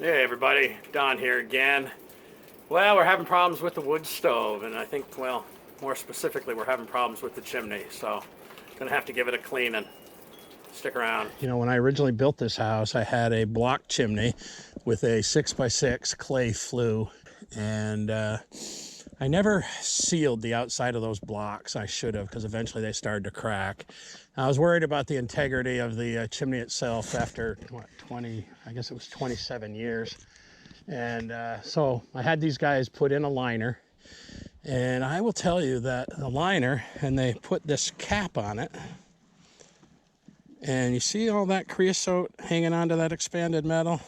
Hey everybody, Don here again. Well, we're having problems with the wood stove, and I think, well, more specifically, we're having problems with the chimney, so gonna have to give it a cleaning. Stick around. You know, when I originally built this house, I had a block chimney with a 6x6 clay flue, and I never sealed the outside of those blocks. I should have, because eventually they started to crack. I was worried about the integrity of the chimney itself after, what, 20, I guess it was 27 years. And so I had these guys put in a liner. And I will tell you that the liner, and they put this cap on it. And you see all that creosote hanging onto that expanded metal?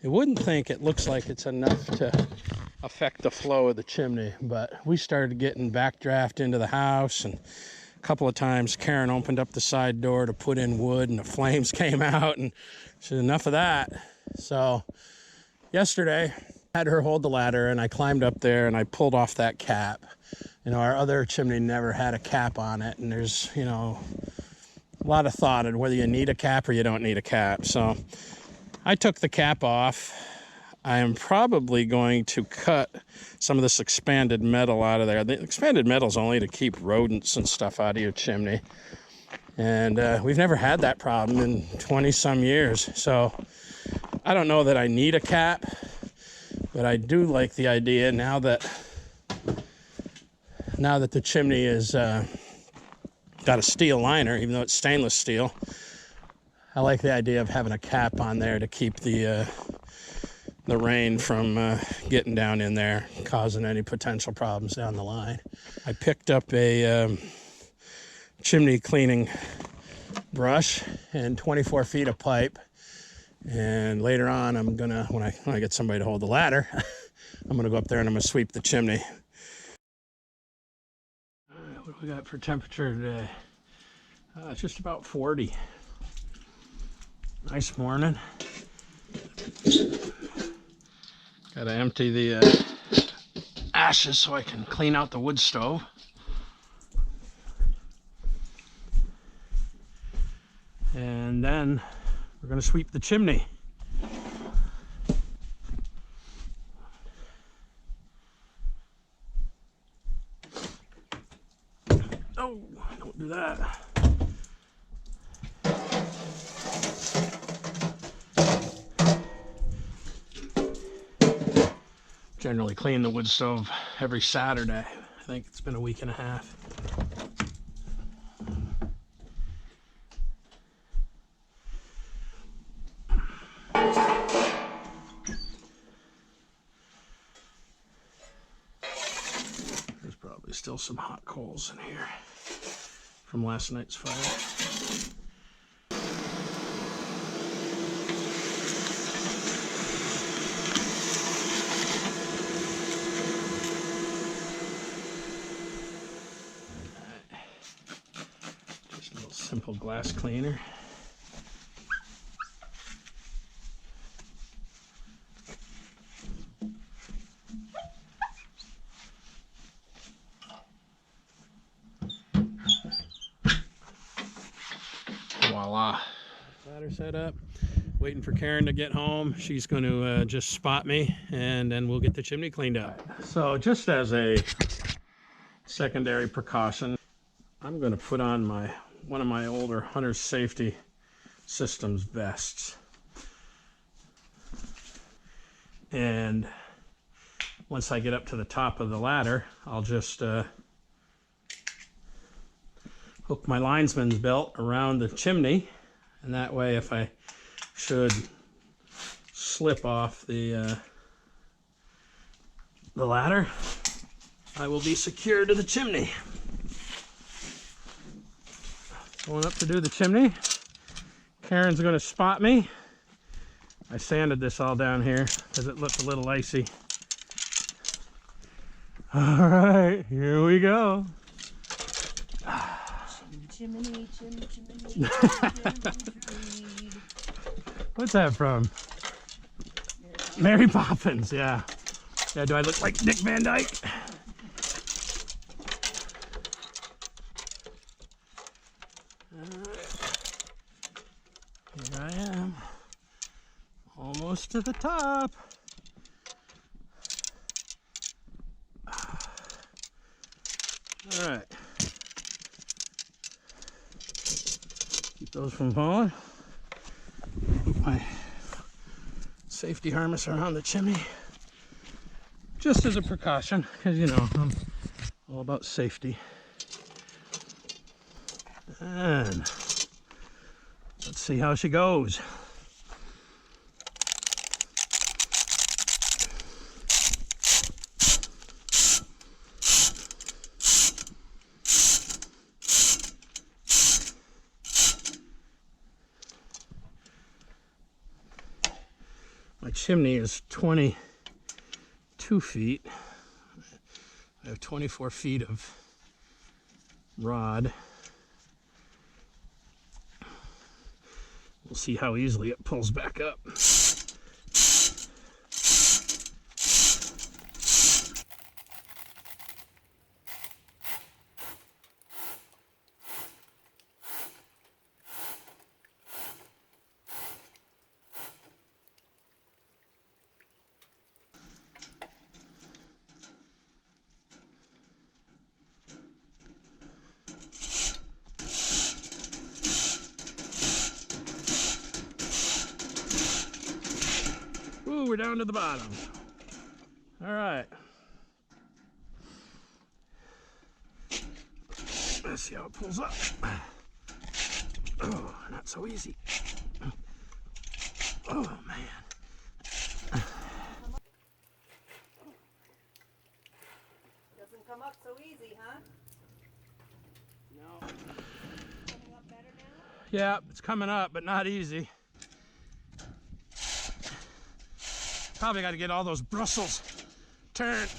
You wouldn't think it looks like it's enough to affect the flow of the chimney, but we started getting backdraft into the house, and a couple of times Karen opened up the side door to put in wood and the flames came out, and she said, enough of that. So yesterday I had her hold the ladder, and I climbed up there and I pulled off that cap. You know, our other chimney never had a cap on it, and there's, you know, a lot of thought on whether you need a cap or you don't need a cap. So I took the cap off. I am probably going to cut some of this expanded metal out of there. The expanded metal is only to keep rodents and stuff out of your chimney. And we've never had that problem in 20 some years. So I don't know that I need a cap, but I do like the idea now that the chimney is got a steel liner, even though it's stainless steel. I like the idea of having a cap on there to keep the rain from getting down in there, causing any potential problems down the line. I picked up a chimney cleaning brush and 24 feet of pipe. And later on, I'm gonna, when I get somebody to hold the ladder, I'm gonna go up there and I'm gonna sweep the chimney. All right, what do we got for temperature today? It's just about 40. Nice morning. Gotta empty the ashes so I can clean out the wood stove. And then we're gonna sweep the chimney. Oh, don't do that. Generally clean the wood stove every Saturday. I think it's been a week and a half. There's probably still some hot coals in here from last night's fire. Simple glass cleaner. Voila. Ladder set up. Waiting for Karen to get home. She's going to just spot me, and then we'll get the chimney cleaned up. So just as a secondary precaution, I'm going to put on one of my older Hunter's Safety Systems vests. And once I get up to the top of the ladder, I'll just hook my linesman's belt around the chimney, and that way if I should slip off the ladder, I will be secured to the chimney. Going up to do the chimney. Karen's going to spot me. I sanded this all down here because it looked a little icy. All right, here we go. Chimney, chimney, chimney, chimney. What's that from? Mary Poppins, yeah. Yeah, do I look like Dick Van Dyke? Here I am. Almost Almost to the top. All right. Keep those from falling. Put my safety harness around the chimney, just as a precaution, because you know I'm all about safety. And let's see how she goes. My chimney is 22 feet. I have 24 feet of rod. We'll see how easily it pulls back up. Ooh, we're down to the bottom. All right. Let's see how it pulls up. Oh, not so easy. Oh, man. Doesn't come up so easy, huh? No. Coming up better now? Yeah, it's coming up, but not easy. Probably got to get all those bristles turned.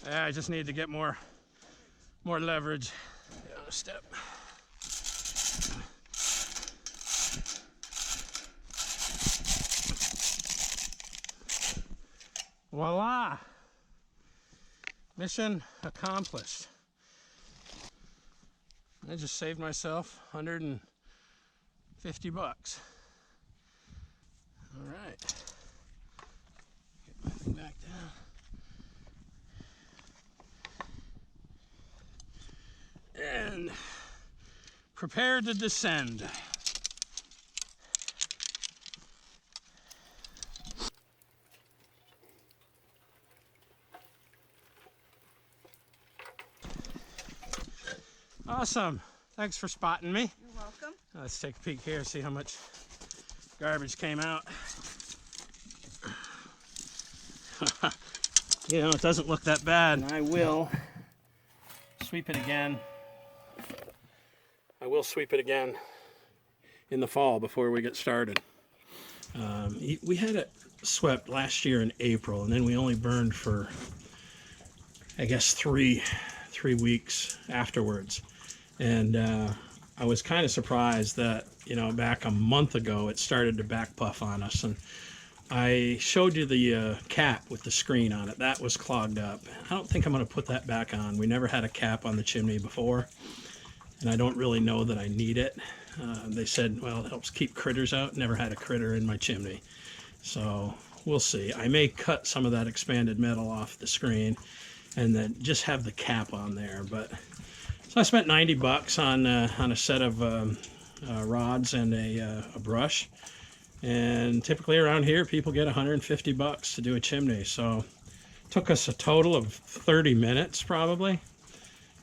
Yeah, I just need to get more leverage. Yeah, a step. Voila! Mission accomplished. I just saved myself 150 bucks. All right. Get my thing back down. And prepare to descend. Awesome. Thanks for spotting me. You're welcome. Let's take a peek here, see how much garbage came out. You know, it doesn't look that bad. And I will sweep it again. I will sweep it again in the fall before we get started. We had it swept last year in April, and then we only burned for, I guess, three weeks afterwards. And I was kind of surprised that, you know, back a month ago it started to back puff on us. And I showed you the cap with the screen on it. That was clogged up. I don't think I'm going to put that back on. We never had a cap on the chimney before, and I don't really know that I need it. They said, well, it helps keep critters out. Never had a critter in my chimney. So we'll see. I may cut some of that expanded metal off the screen and then just have the cap on there. But so I spent 90 bucks on a set of rods and a brush. And typically around here, people get 150 bucks to do a chimney. So it took us a total of 30 minutes probably.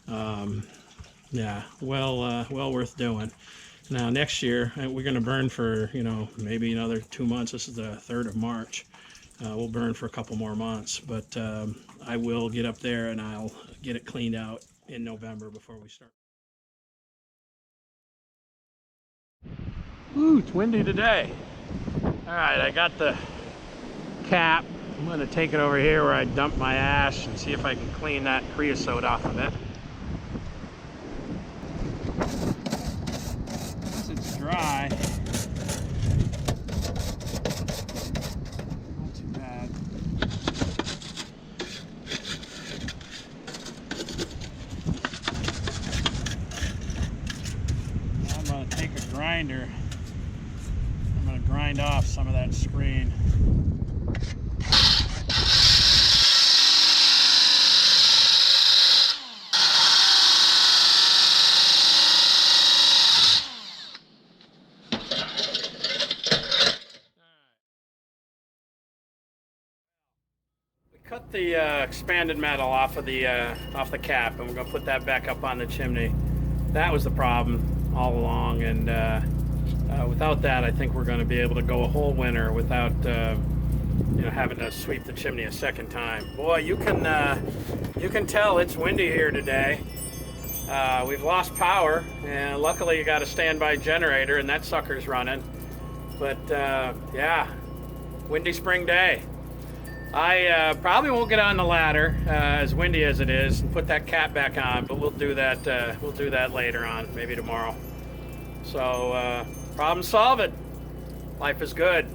Yeah, well worth doing. Now next year, we're going to burn for, you know, maybe another 2 months. This is the 3rd of March. We'll burn for a couple more months, but I will get up there and I'll get it cleaned out in November before we start. Ooh, it's windy today. All right, I got the cap. I'm going to take it over here where I dumped my ash and see if I can clean that creosote off of it. Once it's dry, not too bad. grinder, I'm going to grind off some of that screen. Cut the expanded metal off the cap, and we're going to put that back up on the chimney. That was the problem all along, and without that, I think we're going to be able to go a whole winter without having to sweep the chimney a second time. Boy, you can tell it's windy here today. We've lost power, and luckily you got a standby generator, and that sucker's running. But yeah, windy spring day. I probably won't get on the ladder as windy as it is and put that cap back on, but we'll do that. We'll do that later on, maybe tomorrow. So problem solved. Life is good.